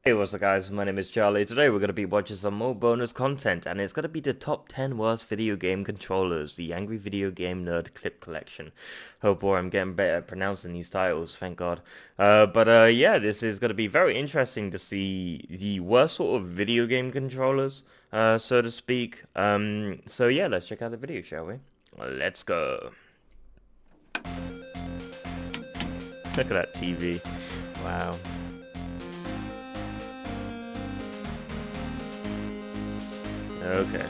Hey, what's up guys, my name is Charlie. Today we're going to be watching some more bonus content, and it's going to be the top 10 worst video game controllers, the Angry Video Game Nerd Clip Collection. Oh boy, I'm getting better at pronouncing these titles, thank god. Yeah, this is going to be very interesting to see the worst sort of video game controllers, so to speak. So yeah, let's check out the video, shall we? Let's go. Look at that TV. Wow. Okay.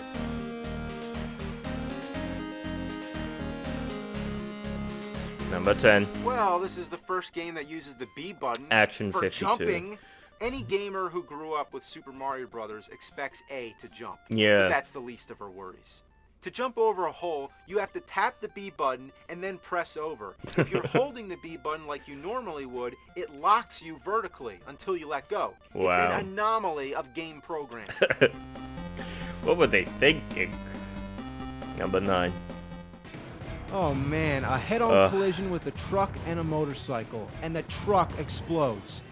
Number 10. Well, this is the first game that uses the B button Action for 52. jumping. Any gamer who grew up with Super Mario Brothers expects A to jump. Yeah. But that's the least of her worries. To jump over a hole, you have to tap the B button and then press over. If you're holding the B button like you normally would, it locks you vertically until you let go. Wow. It's an anomaly of game programming. What were they thinking? Number 9. Oh man, a head-on collision with a truck and a motorcycle, and the truck explodes.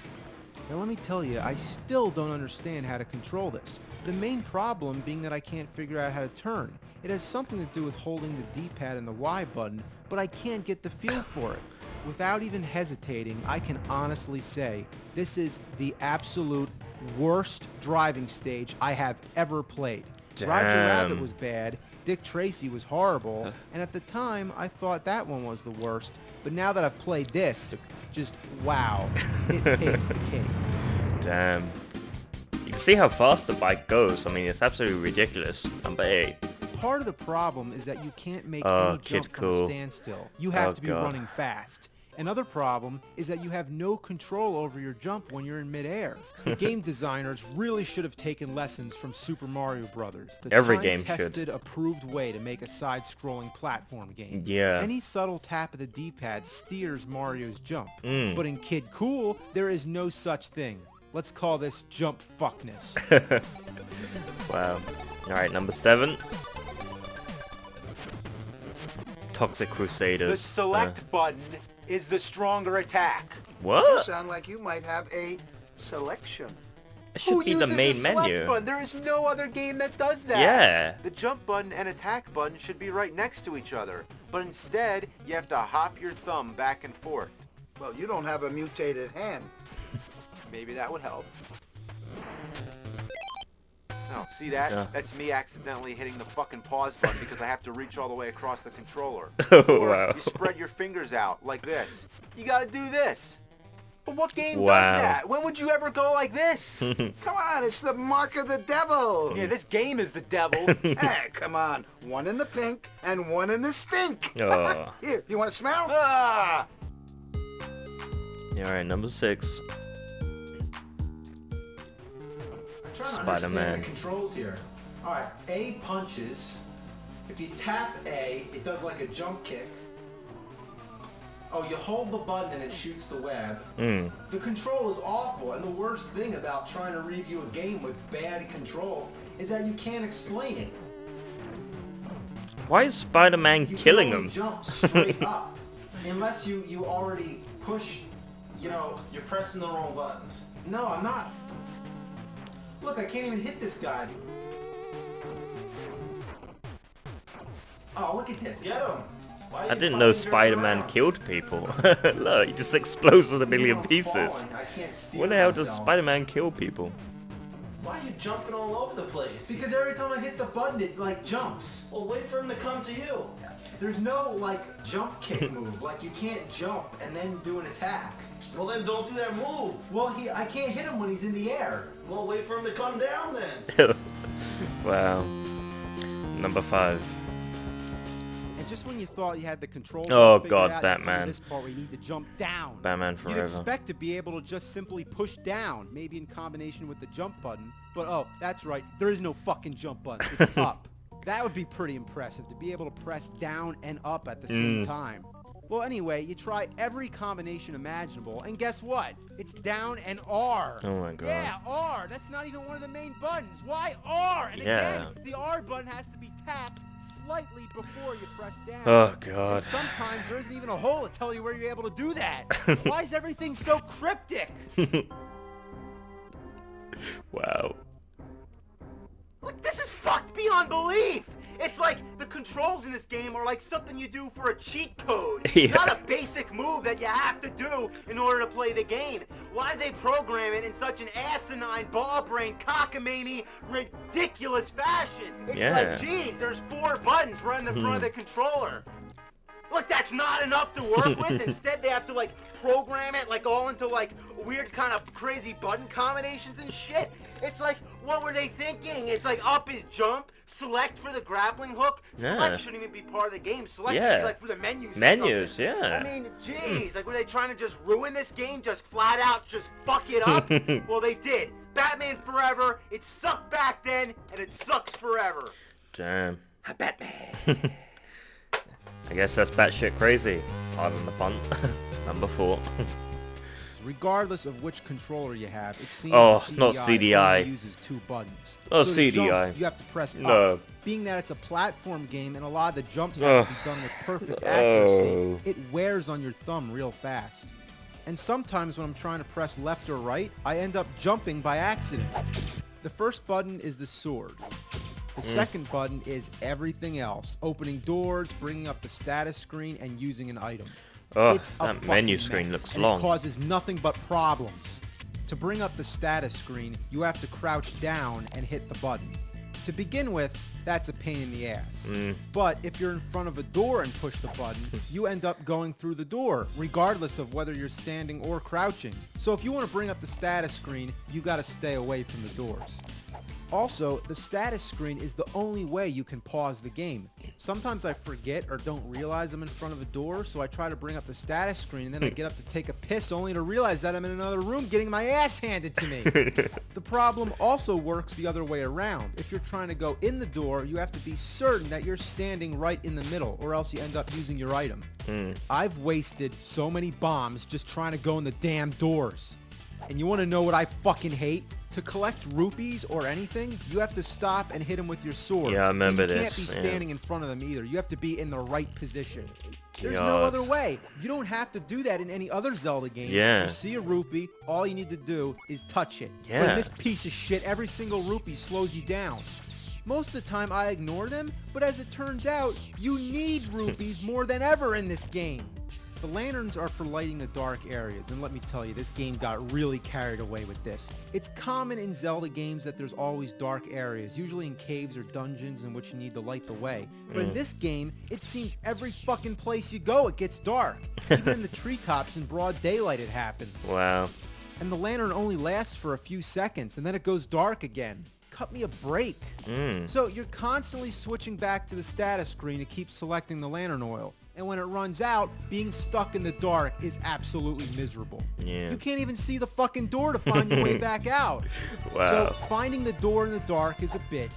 Now let me tell you, I still don't understand how to control this. The main problem being that I can't figure out how to turn. It has something to do with holding the D-pad and the Y button, but I can't get the feel for it. Without even hesitating, I can honestly say this is the absolute worst driving stage I have ever played. Damn. Roger Rabbit was bad, Dick Tracy was horrible, and at the time I thought that one was the worst, but now that I've played this, just wow, it takes the cake. Damn. You can see how fast the bike goes. I mean, it's absolutely ridiculous. Number 8. Part of the problem is that you can't make Oh, any jump Kid from a Cool. standstill. You have Oh, to be God. running fast. Another problem is that you have no control over your jump when you're in midair. The game designers really should have taken lessons from Super Mario Brothers, the Every game should. time-tested, approved way to make a side-scrolling platform game. Yeah. Any subtle tap of the D-pad steers Mario's jump. Mm. But in Kid Cool, there is no such thing. Let's call this jump fuckness. Wow. Alright, number 7. Toxic The Crusaders. select button is the stronger attack. You What? sound like you might have a selection. It Who should be the uses main a select menu. button? There is no other game that does that. Yeah. The jump button and attack button should be right next to each other, but instead you have to hop your thumb back and forth. Well, you don't have a mutated hand. Maybe that would help. Oh, see that? Yeah. That's me accidentally hitting the fucking pause button because I have to reach all the way across the controller. Oh, Or wow. you spread your fingers out like this. You gotta do this. But what game Wow. does that? When would you ever go like this? Come on, it's the mark of the devil. Yeah, this game is the devil. Hey, come on. One in the pink and one in the stink. Oh. Here, you want to smell? Ah! Alright, number 6. I'm trying to Spider-Man. understand the controls here. Alright, A punches. If you tap A, it does like a jump kick. Oh, you hold the button and it shoots the web. Mm. The control is awful, and the worst thing about trying to review a game with bad control is that you can't explain it. Why is Spider-Man You killing can only him? jump straight up. Unless you already push, You're pressing the wrong buttons. No, I'm not. Look, I can't even hit this guy. Oh, look at this. Get him! Why are I you didn't know fucking Spider-Man around? killed people. Look, he just explodes in a million I'm pieces. falling. I can't steer When the hell does myself. Spider-Man kill people? Why are you jumping all over the place? Because every time I hit the button, it like jumps. Well, wait for him to come to you. There's no like jump kick move. Like you can't jump and then do an attack. Well, then don't do that move. Well, I can't hit him when he's in the air. Well, wait for him to come down then. Wow. Number 5. And just when you thought you had the control, Oh, figured God, out, you come to Batman. this part where you need to jump down. Batman You'd Forever. expect to be able to just simply push down, maybe in combination with the jump button. But oh, that's right, there is no fucking jump button. It's up. That would be pretty impressive to be able to press down and up at the same time. Well, anyway, you try every combination imaginable, and guess what? It's down and R. Oh my god. Yeah, R. That's not even one of the main buttons. Why R? And Yeah. again, the R button has to be tapped slightly before you press down. Oh And god. sometimes there isn't even a hole to tell you where you're able to do that. Why is everything so cryptic? Wow. Look, this is fucked beyond belief! It's like the controls in this game are like something you do for a cheat code, Yeah. not a basic move that you have to do in order to play the game. Why they program it in such an asinine, ball-brained, cockamamie, ridiculous fashion? It's Yeah. like, geez, there's 4 buttons right in the front of the controller. Look, that's not enough to work with. Instead, they have to, like, program it, like, all into, like, weird kind of crazy button combinations and shit. It's like, what were they thinking? It's like, up is jump, select for the grappling hook. Select Yeah. shouldn't even be part of the game. Select Yeah. should be, like, for the menus or Menus, something. yeah. I mean, jeez, like, were they trying to just ruin this game? Just flat out, just fuck it up? Well, they did. Batman Forever, it sucked back then, and it sucks forever. Damn. Batman. I guess that's batshit crazy. Pardon the pun. Number 4. Regardless of which controller you have, it seems Oh, the not CDI. only uses 2 buttons. Oh, so to jump, CDI. you have to press No. up. Being that it's a platform game and a lot of the jumps have to be done with perfect accuracy, it wears on your thumb real fast. And sometimes when I'm trying to press left or right, I end up jumping by accident. The first button is the sword. The second button is everything else. Opening doors, bringing up the status screen, and using an item. Oh, It's a that menu fucking screen mess, looks and long. it causes nothing but problems. To bring up the status screen, you have to crouch down and hit the button. To begin with, that's a pain in the ass. But if you're in front of a door and push the button, you end up going through the door, regardless of whether you're standing or crouching. So if you want to bring up the status screen, you gotta stay away from the doors. Also, the status screen is the only way you can pause the game. Sometimes I forget or don't realize I'm in front of a door, so I try to bring up the status screen and then I get up to take a piss only to realize that I'm in another room getting my ass handed to me. The problem also works the other way around. If you're trying to go in the door, you have to be certain that you're standing right in the middle, or else you end up using your item. I've wasted so many bombs just trying to go in the damn doors. And you want to know what I fucking hate? To collect rupees or anything, you have to stop and hit them with your sword. Yeah, I remember and you this, can't be yeah. standing in front of them either. You have to be in the right position. There's no God. other way. You don't have to do that in any other Zelda game. Yeah. You see a rupee, all you need to do is touch it. But Yeah. in this piece of shit, every single rupee slows you down. Most of the time I ignore them, but as it turns out, you need rupees more than ever in this game. The lanterns are for lighting the dark areas, and let me tell you, this game got really carried away with this. It's common in Zelda games that there's always dark areas, usually in caves or dungeons in which you need to light the way. But in this game, it seems every fucking place you go, it gets dark. Even in the treetops in broad daylight it happens. Wow. And the lantern only lasts for a few seconds, and then it goes dark again. Cut me a break. So you're constantly switching back to the status screen to keep selecting the lantern oil. And when it runs out, being stuck in the dark is absolutely miserable. Yeah. You can't even see the fucking door to find your way back out. Wow. So finding the door in the dark is a bitch.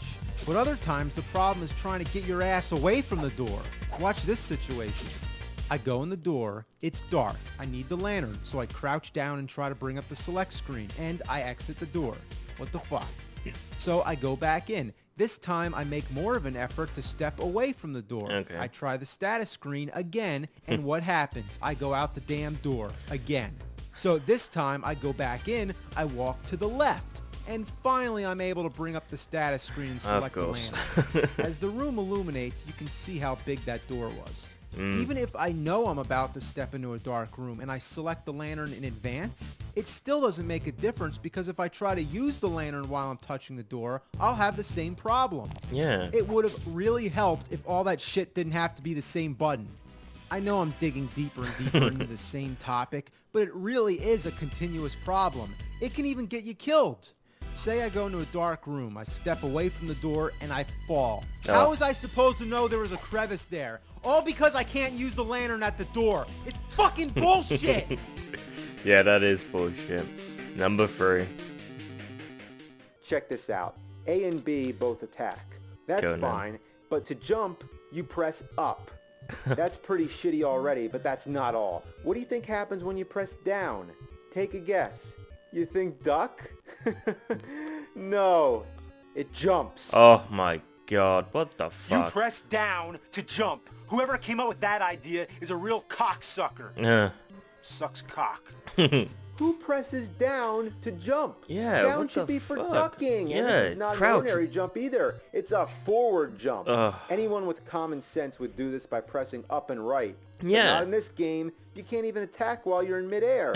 But other times the problem is trying to get your ass away from the door. Watch this situation. I go in the door, it's dark, I need the lantern, so I crouch down and try to bring up the select screen, and I exit the door. What the fuck? So I go back in. This time I make more of an effort to step away from the door. Okay. I try the status screen again, and what happens? I go out the damn door again. So this time I go back in, I walk to the left, and finally I'm able to bring up the status screen and select the course. lantern. As the room illuminates, you can see how big that door was. Even if I know I'm about to step into a dark room and I select the lantern in advance, it still doesn't make a difference because if I try to use the lantern while I'm touching the door, I'll have the same problem. Yeah. It would have really helped if all that shit didn't have to be the same button. I know I'm digging deeper and deeper into the same topic, but it really is a continuous problem. It can even get you killed. Say I go into a dark room, I step away from the door, and I fall. How was I supposed to know there was a crevice there? All because I can't use the lantern at the door. It's fucking bullshit! Yeah, that is bullshit. Number 3. Check this out. A and B both attack. That's Go now. fine, but to jump, you press up. That's pretty shitty already, but that's not all. What do you think happens when you press down? Take a guess. You think duck? No, it jumps. Oh my god, what the You fuck? press down to jump. Whoever came up with that idea is a real cocksucker. Yeah. Sucks cock. Who presses down to jump? Yeah, Down what should the be for fuck? ducking. And Yeah, this is not crouch. an ordinary jump either. It's a forward jump. Ugh. Anyone with common sense would do this by pressing up and right. But Yeah. not in this game. You can't even attack while you're in midair.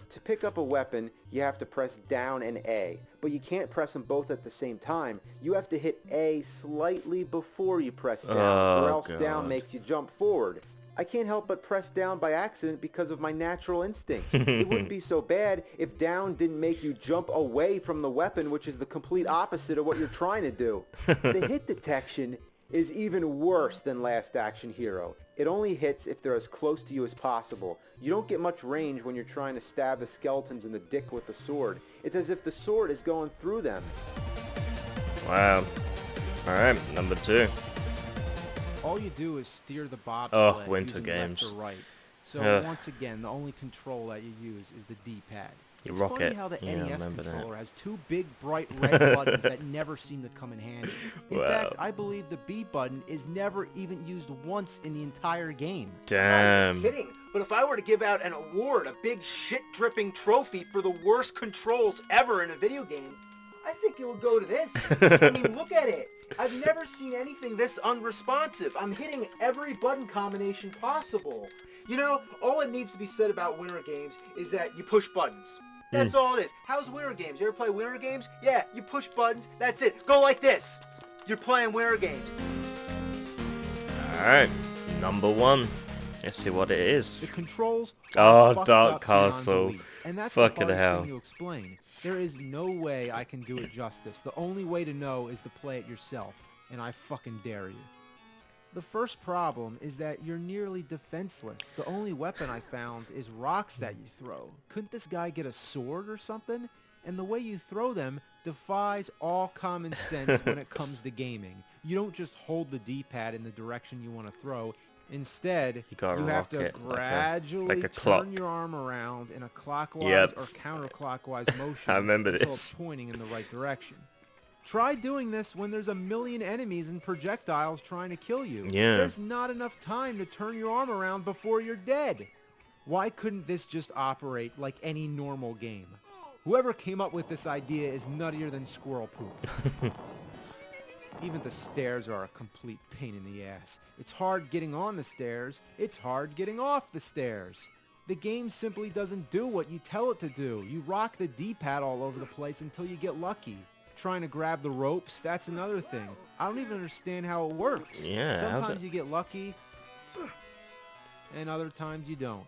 To pick up a weapon, you have to press down and A. But you can't press them both at the same time. You have to hit A slightly before you press down, or else down God. makes you jump forward. I can't help but press down by accident because of my natural instincts. It wouldn't be so bad if down didn't make you jump away from the weapon, which is the complete opposite of what you're trying to do. The hit detection is even worse than Last Action Hero. It only hits if they're as close to you as possible. You don't get much range when you're trying to stab the skeletons in the dick with the sword. It's as if the sword is going through them. Wow. Alright, number 2. All you do is steer the bobsled Oh, winter using games. left or right. So Ugh. once again, the only control that you use is the D-pad. You It's rock funny it. how the Yeah, I NES remember that. controller has 2 big bright red buttons that never seem to come in handy. In Wow. fact, I believe the B button is never even used once in the entire game. Damn. Kidding. But if I were to give out an award, a big shit-dripping trophy for the worst controls ever in a video game, I think it would go to this. I mean, look at it. I've never seen anything this unresponsive. I'm hitting every button combination possible. You know, all it needs to be said about winter games is that you push buttons. That's all it is. How's winter games? You ever play winter games? Yeah, you push buttons. That's it. Go like this. You're playing winter games. Alright, number 1. Let's see what it is. The controls Oh, are fucked Dark up beyond Castle. belief, and that's Fucking the hardest hell. thing to explain. There is no way I can do it justice. The only way to know is to play it yourself, and I fucking dare you. The first problem is that you're nearly defenseless. The only weapon I found is rocks that you throw. Couldn't this guy get a sword or something? And the way you throw them defies all common sense when it comes to gaming. You don't just hold the D-pad in the direction you want to throw. Instead, You gotta you have to rock it gradually like a clock. turn your arm around in a clockwise Yep. or counterclockwise motion I remember until this. it's pointing in the right direction. Try doing this when there's a million enemies and projectiles trying to kill you. Yeah. There's not enough time to turn your arm around before you're dead. Why couldn't this just operate like any normal game? Whoever came up with this idea is nuttier than squirrel poop. Even the stairs are a complete pain in the ass. It's hard getting on the stairs. It's hard getting off the stairs. The game simply doesn't do what you tell it to do. You rock the D-pad all over the place until you get lucky. Trying to grab the ropes, that's another thing. I don't even understand how it works. Yeah, how's Sometimes it- you get lucky, and other times you don't.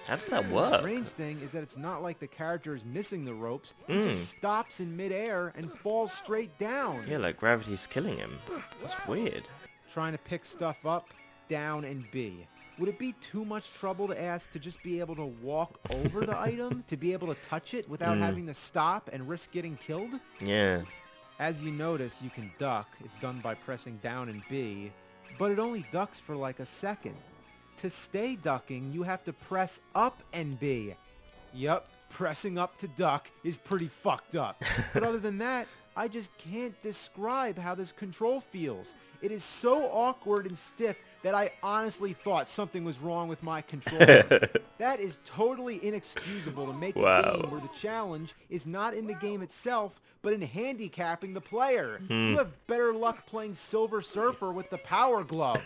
How does that The work? strange thing is that it's not like the character is missing the ropes. He just stops in midair and falls straight down. Yeah, like gravity's killing him. That's weird. Trying to pick stuff up, down, and B. Would it be too much trouble to ask to just be able to walk over the item, to be able to touch it without having to stop and risk getting killed? Yeah. As you notice, you can duck. It's done by pressing down and B, but it only ducks for like a second. To stay ducking, you have to press up and B. Yup, pressing up to duck is pretty fucked up. But other than that, I just can't describe how this control feels. It is so awkward and stiff that I honestly thought something was wrong with my controller. That is totally inexcusable to make Wow. a game where the challenge is not in the game itself, but in handicapping the player. You have better luck playing Silver Surfer with the Power Glove.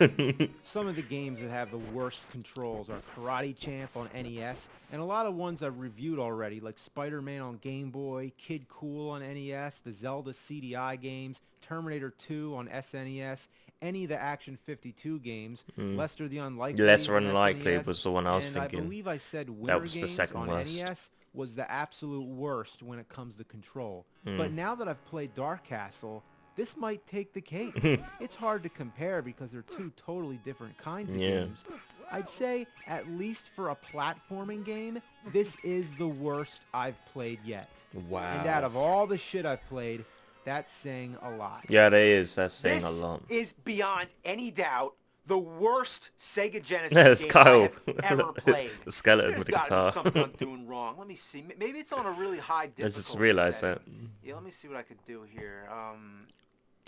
Some of the games that have the worst controls are Karate Champ on NES, and a lot of ones I've reviewed already, like Spider-Man on Game Boy, Kid Cool on NES, the Zelda CDI games, Terminator 2 on SNES, any of the Action 52 games, Lester the Unlikely Lesser on Unlikely SNES, was the one I was and thinking. I believe I said Winter was the Games second on worst. NES was the absolute worst when it comes to control. But now that I've played Dark Castle, this might take the cake. It's hard to compare because they're two totally different kinds of Yeah. games. I'd say, at least for a platforming game, this is the worst I've played yet. Wow. And out of all the shit I've played, that's saying a lot. Yeah, that is. That's saying This a lot. is beyond any doubt the worst Sega Genesis There's game Kyle. I have ever played. The skeleton There's with the gotta guitar. be something I'm doing wrong. Let me see. Maybe it's on a really high I difficulty just realized setting. that. Yeah, let me see what I could do here.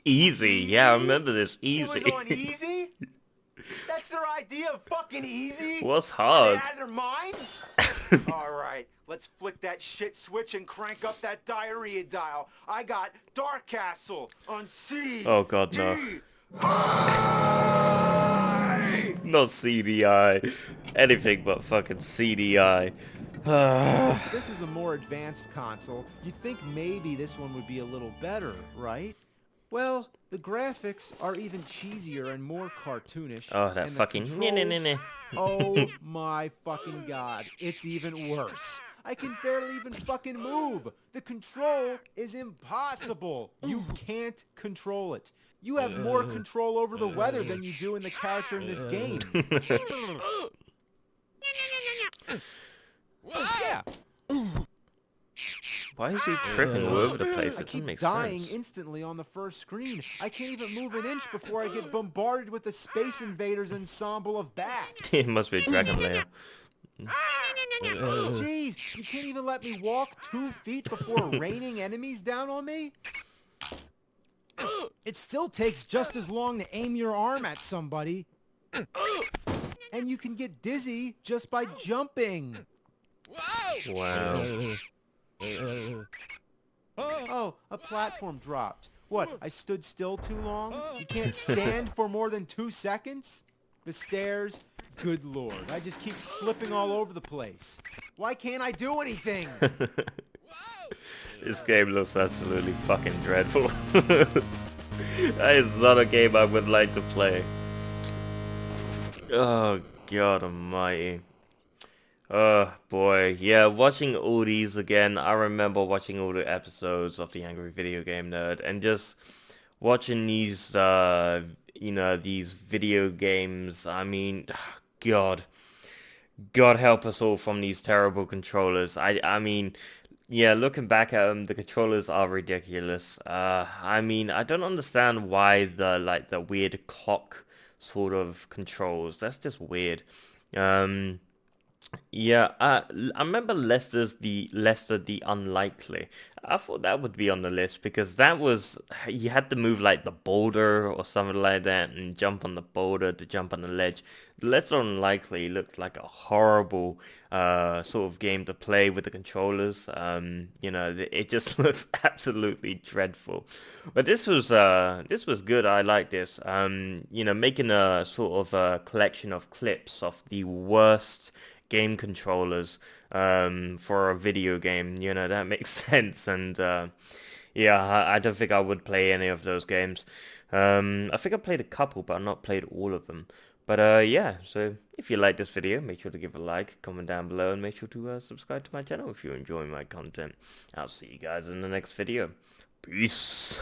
Easy. Yeah, I remember this. It was Easy. on easy? That's their idea of fucking easy? What's Are hard? they out of their minds? Alright, let's flick that shit switch and crank up that diarrhea dial. I got Dark Castle on C. Oh god, no. D. Not CDI. Anything but fucking CDI. Since this is a more advanced console, you'd think maybe this one would be a little better, right? Well, the graphics are even cheesier and more cartoonish. Oh, that and the fucking controls, oh my fucking god, it's even worse. I can barely even fucking move. The control is impossible. You can't control it. You have more control over the weather than you do in the character in this game. Yeah. Why is he tripping all over the place? I It doesn't keep make dying sense. instantly on the first screen. I can't even move an inch before I get bombarded with the Space Invaders ensemble of bats. It must be a dragon layer. Jeez, you can't even let me walk 2 feet before raining enemies down on me? It still takes just as long to aim your arm at somebody. And you can get dizzy just by jumping. Wow. Oh, a platform dropped. What, I stood still too long? You can't stand for more than 2 seconds? The stairs? Good lord, I just keep slipping all over the place. Why can't I do anything? This game looks absolutely fucking dreadful. That is not a game I would like to play. Oh god almighty. Oh boy, yeah, watching all these again, I remember watching all the episodes of the Angry Video Game Nerd and just watching these, you know, these video games. I mean, God help us all from these terrible controllers. I mean, yeah, looking back at them, the controllers are ridiculous. I mean, I don't understand why the weird clock sort of controls. That's just weird. Yeah, I remember Lester the Unlikely. I thought that would be on the list because that was, you had to move like the boulder or something like that and jump on the boulder to jump on the ledge. Lester Unlikely looked like a horrible sort of game to play with the controllers. You know, it just looks absolutely dreadful. But this was good. I like this. You know, making a sort of a collection of clips of the worst game controllers for a video game, you know, that makes sense. And yeah, I don't think I would play any of those games. I think I played a couple, but I've not played all of them. But yeah, so if you like this video, make sure to give a like, comment down below, and make sure to subscribe to my channel if you're enjoying my content. I'll see you guys in the next video. Peace.